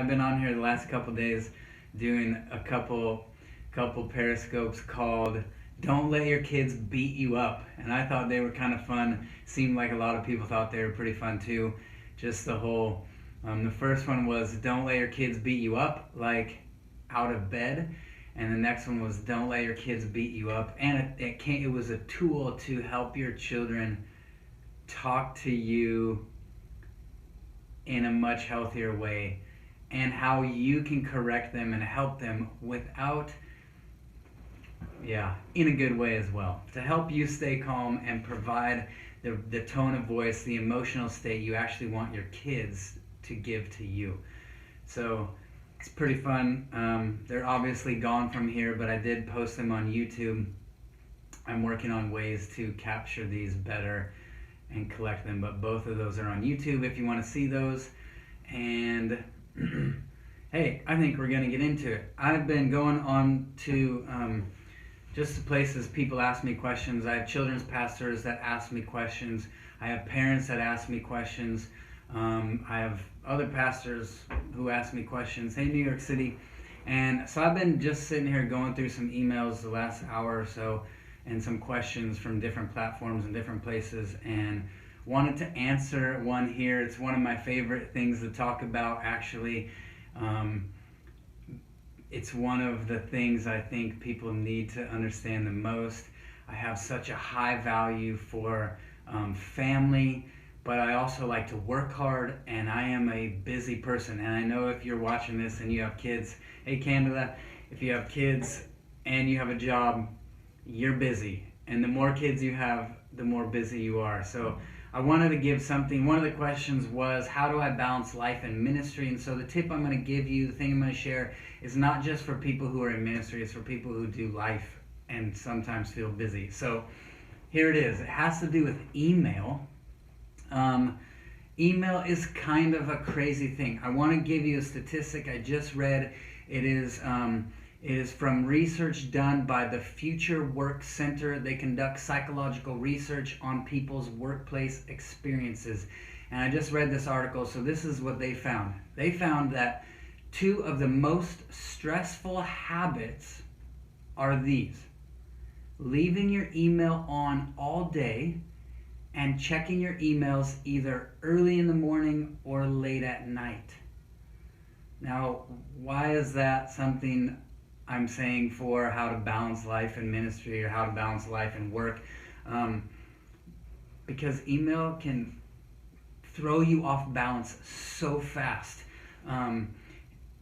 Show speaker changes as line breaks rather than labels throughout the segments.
I've been on here the last couple days doing a couple periscopes called "Don't Let Your Kids Beat You Up," and I thought they were kind of fun. Seemed like a lot of people thought they were pretty fun too. Just the whole. The first one was "Don't let your kids beat you up," like out of bed, and the next one was "Don't let your kids beat you up," and it was a tool to help your children talk to you in a much healthier way, and how you can correct them and help them without, in a good way as well, to help you stay calm and provide the tone of voice, the emotional state you actually want your kids to give to you. So it's pretty fun. They're obviously gone from here, but I did post them on YouTube. I'm working on ways to capture these better and collect them, but both of those are on YouTube if you want to see those. And hey, I think we're going to get into it. I've been going on to just the places people ask me questions. I have children's pastors that ask me questions. I have parents that ask me questions. I have other pastors who ask me questions. Hey, New York City. And so I've been just sitting here going through some emails the last hour or so, and some questions from different platforms and different places, and wanted to answer one here. It's one of my favorite things to talk about, actually. It's one of the things I think people need to understand the most. I have such a high value for family, but I also like to work hard, and I am a busy person. And I know if you're watching this and you have kids, hey Canada, if you have kids and you have a job, you're busy, and the more kids you have, the more busy you are. So I wanted to give something. One of the questions was, how do I balance life and ministry? And so the tip I'm going to give you, the thing I'm going to share, is not just for people who are in ministry, it's for people who do life and sometimes feel busy. So here it is. It has to do with email. Email is kind of a crazy thing. I want to give you a statistic I just read. It is from research done by the Future Work Center. They conduct psychological research on people's workplace experiences. And I just read this article, so this is what they found. They found that two of the most stressful habits are these: leaving your email on all day and checking your emails either early in the morning or late at night. Now, why is that something I'm saying for how to balance life and ministry, or how to balance life and work? Because email can throw you off balance so fast.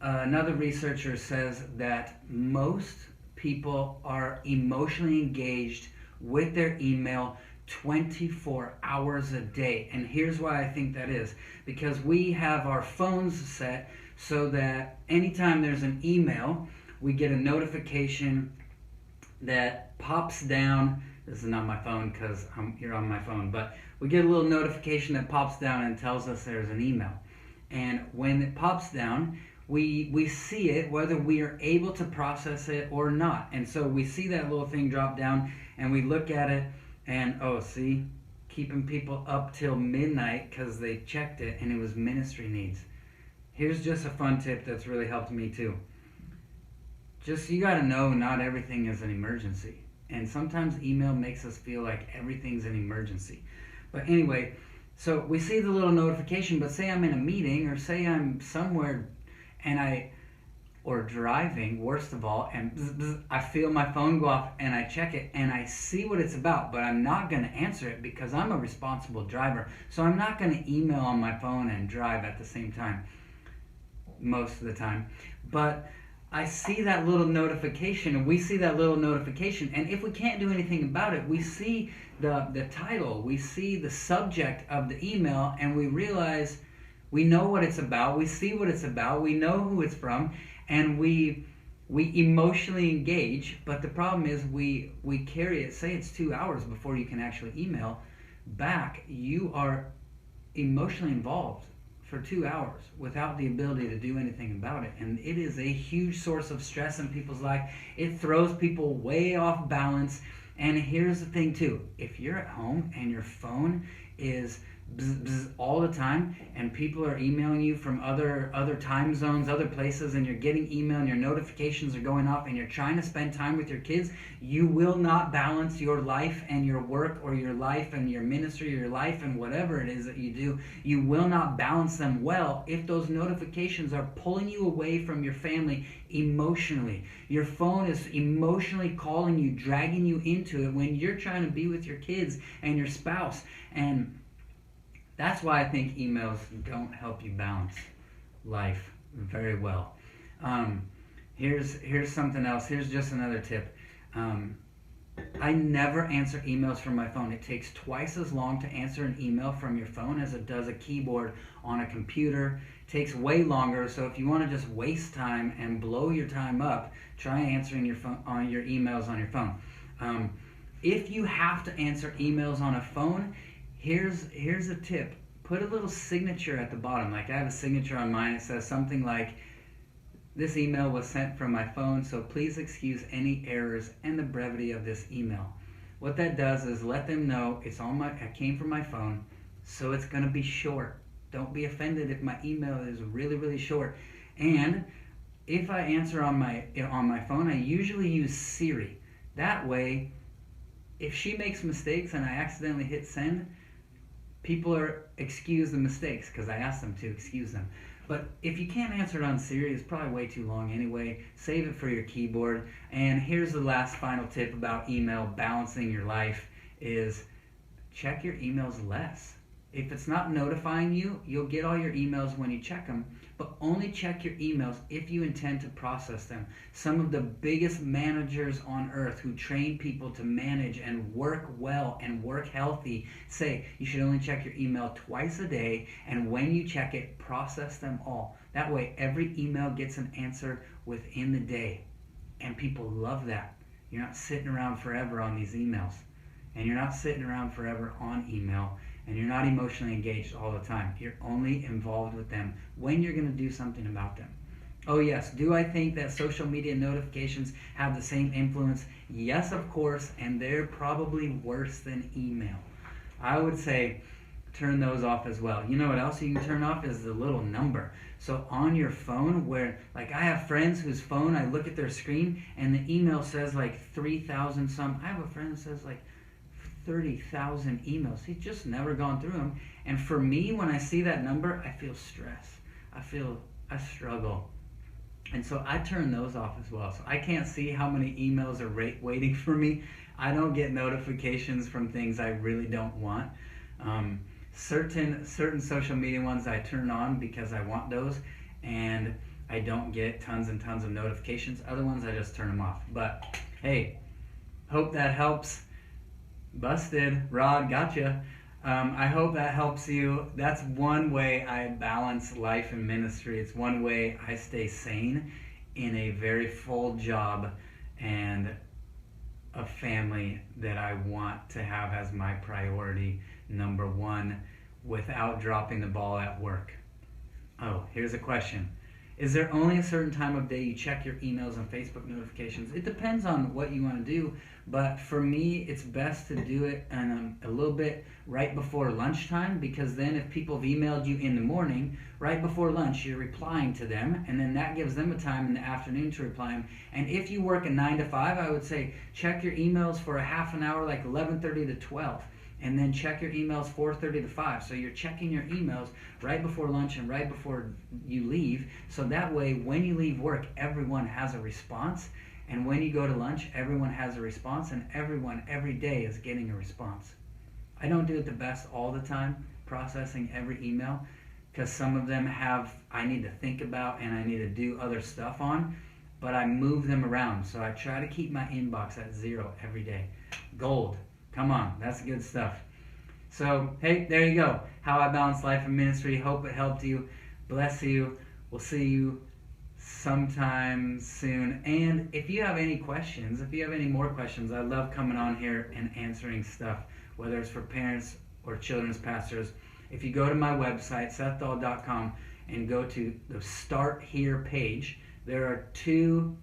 Another researcher says that most people are emotionally engaged with their email 24 hours a day. And here's why I think that is. Because we have our phones set so that anytime there's an email, we get a notification that pops down. This is not my phone because you're on my phone, but we get a little notification that pops down and tells us there's an email. And when it pops down, we see it whether we are able to process it or not. And so we see that little thing drop down, and we look at it, and see, keeping people up till midnight because they checked it and it was ministry needs. Here's just a fun tip that's really helped me too. Just, you gotta know not everything is an emergency. And sometimes email makes us feel like everything's an emergency. But anyway, so we see the little notification, but say I'm in a meeting, or say I'm somewhere or driving, worst of all, and I feel my phone go off, and I check it, and I see what it's about, but I'm not gonna answer it because I'm a responsible driver. So I'm not gonna email on my phone and drive at the same time, most of the time. But I see that little notification, and we see that little notification, and if we can't do anything about it, we see the title, we see the subject of the email, and we realize we know what it's about, we see what it's about, we know who it's from, and we emotionally engage. But the problem is we carry it. Say it's 2 hours before you can actually email back. You are emotionally involved for 2 hours without the ability to do anything about it. And it is a huge source of stress in people's life. It throws people way off balance. And here's the thing too. If you're at home and your phone is bzz, bzz, all the time, and people are emailing you from other time zones, other places, and you're getting email and your notifications are going off, and you're trying to spend time with your kids, you will not balance your life and your work, or your life and your ministry, or your life and whatever it is that you do. You will not balance them well if those notifications are pulling you away from your family emotionally. Your phone is emotionally calling you, dragging you into it when you're trying to be with your kids and your spouse. And that's why I think emails don't help you balance life very well. Here's something else. Here's just another tip. I never answer emails from my phone. It takes twice as long to answer an email from your phone as it does a keyboard on a computer. It takes way longer. So if you want to just waste time and blow your time up, try answering your phone on your emails on your phone. If you have to answer emails on a phone, here's a tip. Put a little signature at the bottom. Like I have a signature on mine. It says something like, "This email was sent from my phone, so please excuse any errors and the brevity of this email." What that does is let them know it came from my phone, so it's going to be short. Don't be offended if my email is really, really short. And if I answer on my phone, I usually use Siri. That way, if she makes mistakes and I accidentally hit send, people excuse the mistakes because I asked them to excuse them. But if you can't answer it on Siri, it's probably way too long anyway. Save it for your keyboard. And here's the last final tip about email balancing your life is check your emails less. If it's not notifying you, you'll get all your emails when you check them, but only check your emails if you intend to process them. Some of the biggest managers on earth who train people to manage and work well and work healthy say you should only check your email twice a day, and when you check it, process them all. That way every email gets an answer within the day, and people love that. You're not sitting around forever on these emails, and you're not sitting around forever on email, and you're not emotionally engaged all the time. You're only involved with them when you're going to do something about them. Oh yes, do I think that social media notifications have the same influence? Yes, of course, and they're probably worse than email. I would say turn those off as well. You know what else you can turn off is the little number. So on your phone, where like I have friends whose phone, I look at their screen and the email says like 3,000 some. I have a friend that says like 30,000 emails. He's just never gone through them. And for me, when I see that number, I feel stress. I struggle. And so I turn those off as well. So I can't see how many emails are waiting for me. I don't get notifications from things I really don't want. Certain social media ones I turn on because I want those, and I don't get tons and tons of notifications. Other ones I just turn them off. But hey, hope that helps. Busted. Rod, gotcha. I hope that helps you. That's one way I balance life and ministry. It's one way I stay sane in a very full job and a family that I want to have as my priority number one without dropping the ball at work. Oh, here's a question. Is there only a certain time of day you check your emails and Facebook notifications? It depends on what you want to do, but for me, it's best to do it a little bit right before lunchtime, because then if people have emailed you in the morning, right before lunch, you're replying to them, and then that gives them a time in the afternoon to reply them. And if you work a 9 to 5, I would say check your emails for a half an hour, like 11:30 to 12. And then check your emails 4:30 to 5. So you're checking your emails right before lunch and right before you leave. So that way, when you leave work, everyone has a response. And when you go to lunch, everyone has a response. And everyone, every day, is getting a response. I don't do it the best all the time, processing every email, because some of them I need to think about and I need to do other stuff on. But I move them around. So I try to keep my inbox at 0 every day. Gold. Come on, that's good stuff. So, hey, there you go. How I balance life and ministry. Hope it helped you. Bless you. We'll see you sometime soon. And if you have any questions, if you have any more questions, I love coming on here and answering stuff, whether it's for parents or children's pastors. If you go to my website, SethDahl.com, and go to the Start Here page, there are 2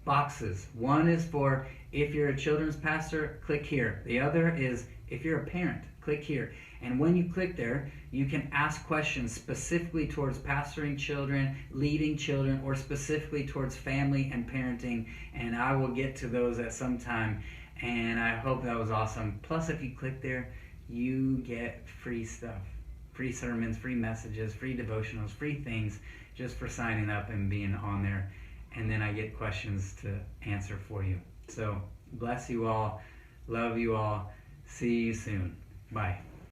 boxes. One is for if you're a children's pastor, click here. The other is if you're a parent, Click here. And when you click there, you can ask questions specifically towards pastoring children, leading children, or specifically towards family and parenting. And I will get to those at some time. And I hope that was awesome. Plus, if you click there, you get free stuff. Free sermons, free messages, free devotionals, free things just for signing up and being on there. And then I get questions to answer for you. So bless you all. Love you all. See you soon. Bye.